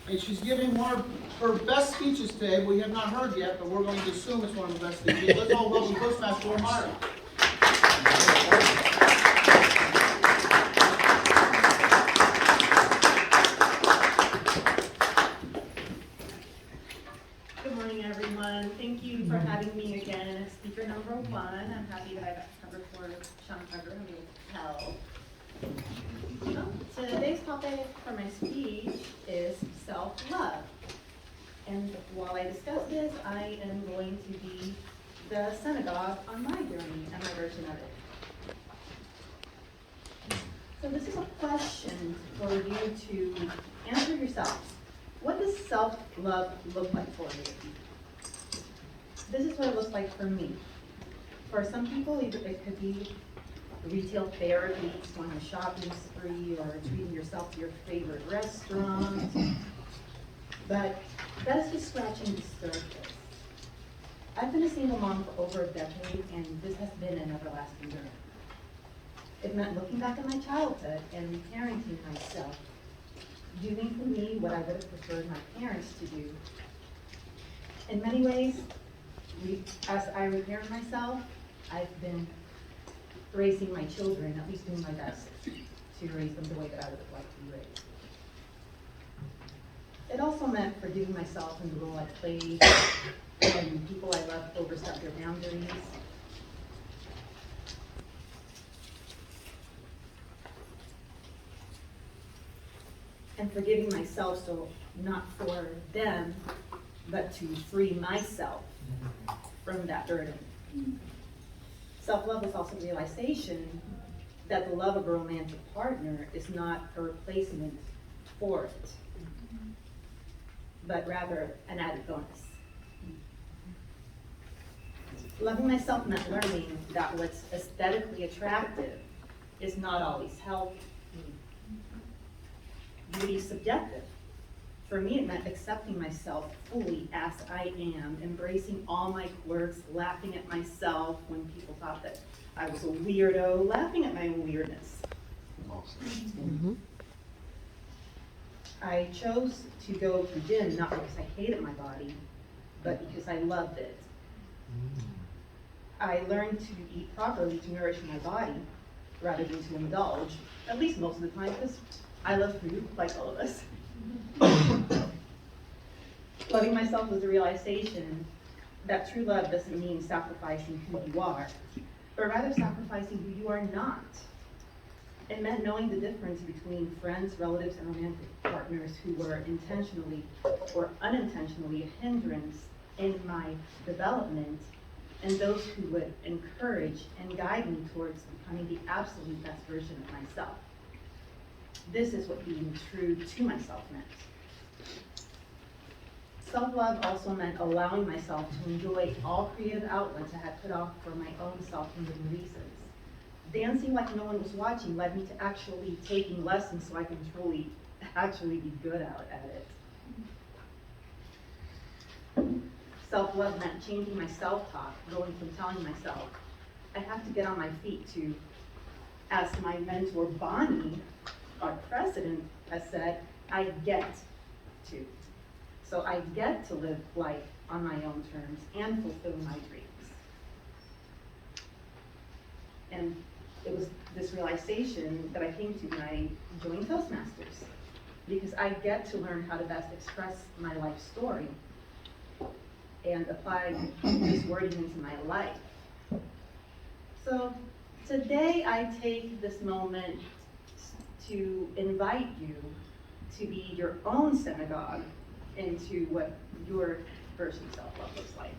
And she's giving one of her best speeches today. We have not heard yet, but we're going to assume it's one of the best speeches. Let's all welcome Toastmaster Omayra. Good morning, everyone. Thank you for having me again as speaker number one. I'm happy that I got to cover for Sean Carter, who will tell. Today's topic for my speech is self-love. And while I discuss this, I am going to be the synagogue on my journey and my version of it. So this is a question for you to answer yourselves. What does self-love look like for you? This is what it looks like for me. For some people, it could be retail therapy, going on a shopping spree, or treating yourself to your favorite restaurant. But that is just scratching the surface. I've been a single mom for over a decade, and this has been an everlasting journey. It meant looking back at my childhood and reparenting myself, doing for me what I would have preferred my parents to do. In many ways, as I repair myself, I've been raising my children, at least doing my best to raise them the way that I would have liked to be raised. It also meant forgiving myself in the role I played when people I loved overstepped their boundaries. And forgiving myself, so not for them, but to free myself from that burden. Self-love is also the realization that the love of a romantic partner is not a replacement for it, but rather an added bonus. Loving myself meant learning that what's aesthetically attractive is not always healthy. Beauty is subjective. For me, it meant accepting myself fully as I am, embracing all my quirks, laughing at myself when people thought that I was a weirdo, laughing at my own weirdness. Mm-hmm. I chose to go to gym not because I hated my body, but because I loved it. I learned to eat properly to nourish my body rather than to indulge, at least most of the time, because I love food, like all of us. Loving myself was the realization that true love doesn't mean sacrificing who you are, but rather sacrificing who you are not. It meant knowing the difference between friends, relatives, and romantic partners who were intentionally or unintentionally a hindrance in my development, and those who would encourage and guide me towards becoming the absolute best version of myself. This is what being true to myself meant. Self-love also meant allowing myself to enjoy all creative outlets I had put off for my own self-limiting reasons. Dancing like no one was watching led me to actually taking lessons so I can truly actually be good at it. Self-love meant changing my self-talk, going from telling myself, I have to get on my feet, to, as my mentor Bonnie, our president, has said, I get to. So I get to live life on my own terms and fulfill my dreams. And it was this realization that I came to when I joined Toastmasters, because I get to learn how to best express my life story and apply this wording into my life. So today I take this moment to invite you to be your own synagogue into what your version of self-love looks like.